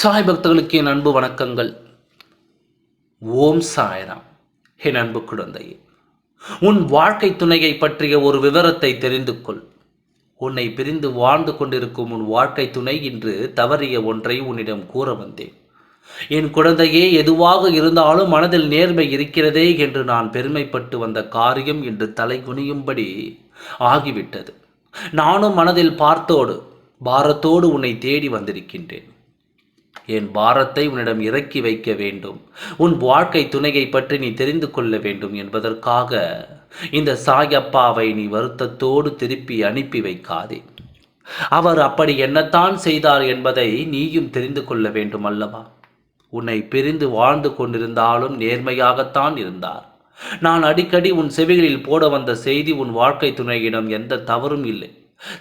சாய் பக்தர்களுக்கு என் அன்பு வணக்கங்கள். ஓம் சாய்ராம். என் அன்பு குழந்தையே, உன் வாழ்க்கை துணையை பற்றிய ஒரு விவரத்தை தெரிந்து கொள். உன்னை பிரிந்து வாழ்ந்து கொண்டிருக்கும் உன் வாழ்க்கை துணை இன்று தவறிய ஒன்றை உன்னிடம் கூற வந்தேன். என் குழந்தையே, எதுவாக இருந்தாலும் மனதில் நேர்மை இருக்கிறதே என்று நான் பெருமைப்பட்டு வந்த காரியம் இன்று தலைகுனியும்படி ஆகிவிட்டது. நானும் மனதில் பாரத்தோடு உன்னை தேடி வந்திருக்கின்றேன். என் பாரத்தை உன்னிடம் இறக்கி வைக்க வேண்டும், உன் வாழ்க்கை துணையை பற்றி நீ தெரிந்து கொள்ள வேண்டும் என்பதற்காக இந்த சாயப்பாவை நீ வருத்தத்தோடு திருப்பி அனுப்பி வைக்காதே. அவர் அப்படி என்னத்தான் செய்தார் என்பதை நீயும் தெரிந்து கொள்ள வேண்டும் அல்லவா? உன்னை பிரிந்து வாழ்ந்து கொண்டிருந்தாலும் நேர்மையாகத்தான் இருந்தார். நான் அடிக்கடி உன் செவிகளில் போட வந்த செய்தி, உன் வாழ்க்கை துணையிடம் எந்த தவறும் இல்லை,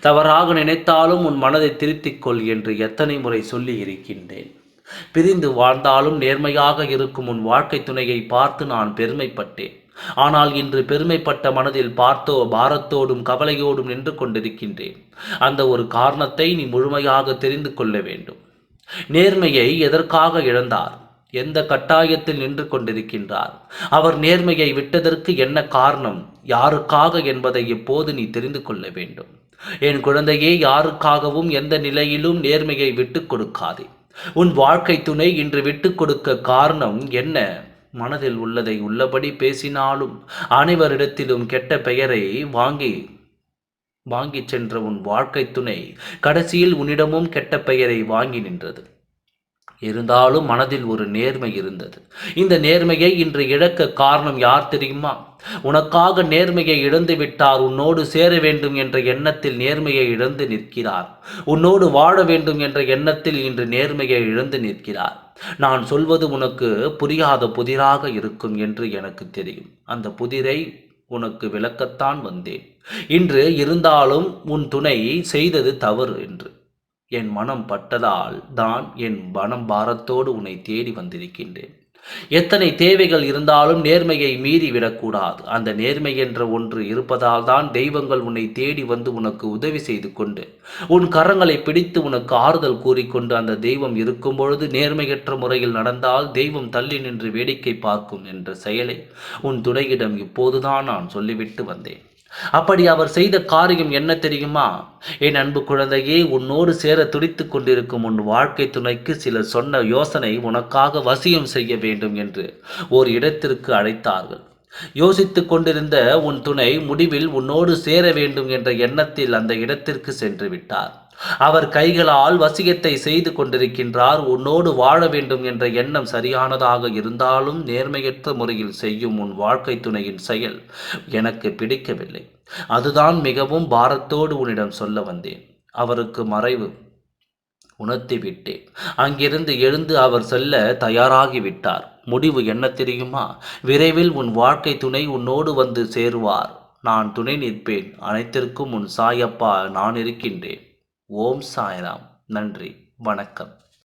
தவறாக நினைத்தாலும் உன் மனதை திருத்திக் கொள் என்று எத்தனை முறை சொல்லி இருக்கின்றேன். பிரிந்து வாழ்ந்தாலும் நேர்மையாக இருக்கும் உன் வாழ்க்கை துணையை பார்த்து நான் பெருமைப்பட்டேன். ஆனால் இன்று பெருமைப்பட்ட மனதில் பாரத்தோடும் கவலையோடும் நின்று கொண்டிருக்கின்றேன். அந்த ஒரு காரணத்தை நீ முழுமையாக தெரிந்து கொள்ள வேண்டும். நேர்மையை எதற்காக இழந்தார்? எந்த கட்டாயத்தில் நின்று கொண்டிருக்கின்றார்? அவர் நேர்மையை விட்டதற்கு என்ன காரணம், யாருக்காக என்பதை இப்போது நீ தெரிந்து கொள்ள வேண்டும். என் குழந்தையே, யாருக்காகவும் எந்த நிலையிலும் நேர்மையை விட்டுக் கொடுக்காதே. உன் வாழ்க்கை துணை இன்று விட்டுக் கொடுக்க காரணம் என்ன? மனதில் உள்ளதை உள்ளபடி பேசினாலும் அனைவரிடத்திலும் கெட்ட பெயரை வாங்கி சென்ற உன் வாழ்க்கை துணை கடைசியில் உன்னிடமும் கெட்ட பெயரை வாங்கி நின்றது. இருந்தாலும் மனதில் ஒரு நேர்மை இருந்தது. இந்த நேர்மையை இன்று இழக்க காரணம் யார் தெரியுமா? உனக்காக நேர்மையை இழந்து விட்டார். உன்னோடு சேர வேண்டும் என்ற எண்ணத்தில் நேர்மையை இழந்து நிற்கிறார். உன்னோடு வாழ வேண்டும் என்ற எண்ணத்தில் இன்று நேர்மையை இழந்து நிற்கிறார். நான் சொல்வது உனக்கு புரியாத புதிராக இருக்கும் என்று எனக்கு தெரியும். அந்த புதிரை உனக்கு விளக்கத்தான் வந்தேன் இன்று. இருந்தாலும் உன் துணை செய்தது தவறு என்று என் மனம் பட்டதால் தான் என் மனம் பாரத்தோடு உன்னை தேடி வந்திருக்கின்றேன். எத்தனை தேவைகள் இருந்தாலும் நேர்மையை மீறி விடக்கூடாது. அந்த நேர்மை என்ற ஒன்று இருப்பதால் தான் தெய்வங்கள் உன்னை தேடி வந்து உனக்கு உதவி செய்து கொண்டு உன் கரங்களை பிடித்து உனக்கு ஆறுதல் கூறிக்கொண்டு, அந்த தெய்வம் இருக்கும் பொழுது நேர்மையற்ற முறையில் நடந்தால் தெய்வம் தள்ளி நின்று வேடிக்கை பார்க்கும் என்ற செயலை உன் துணையிடம் இப்போதுதான் நான் சொல்லிவிட்டு வந்தேன். அப்படி அவர் செய்த காரியம் என்ன தெரியுமா? என் அன்பு குழந்தையே, உன்னோடு சேர துடித்து கொண்டிருக்கும் உன் வாழ்க்கை துணைக்கு சிலர் சொன்ன யோசனை உனக்காக வசியம் செய்ய வேண்டும் என்று ஓர் இடத்திற்கு அழைத்தார்கள். யோசித்து கொண்டிருந்த உன் துணை முடிவில் உன்னோடு சேர வேண்டும் என்ற எண்ணத்தில் அந்த இடத்திற்கு சென்று விட்டார். அவர் கைகளால் வசியத்தை செய்து கொண்டிருக்கின்றார். உன்னோடு வாழ வேண்டும் என்ற எண்ணம் சரியானதாக இருந்தாலும் நேர்மையற்ற முறையில் செய்யும் உன் வாழ்க்கை துணையின் செயல் எனக்கு பிடிக்கவில்லை. அதுதான் மிகவும் பாரத்தோடு உன்னிடம் சொல்ல வந்தேன். அவருக்கு மறைவு உணர்த்தி விட்டேன். அங்கிருந்து எழுந்து அவர் செல்ல தயாராகிவிட்டார். முடிவு என்ன தெரியுமா? விரைவில் உன் வாழ்க்கை துணை உன்னோடு வந்து சேருவார். நான் துணை நிற்பேன். அனைத்திற்கும் உன் சாயப்பா நான் இருக்கின்றேன். ஓம் சாய்ராம். நன்றி, வணக்கம்.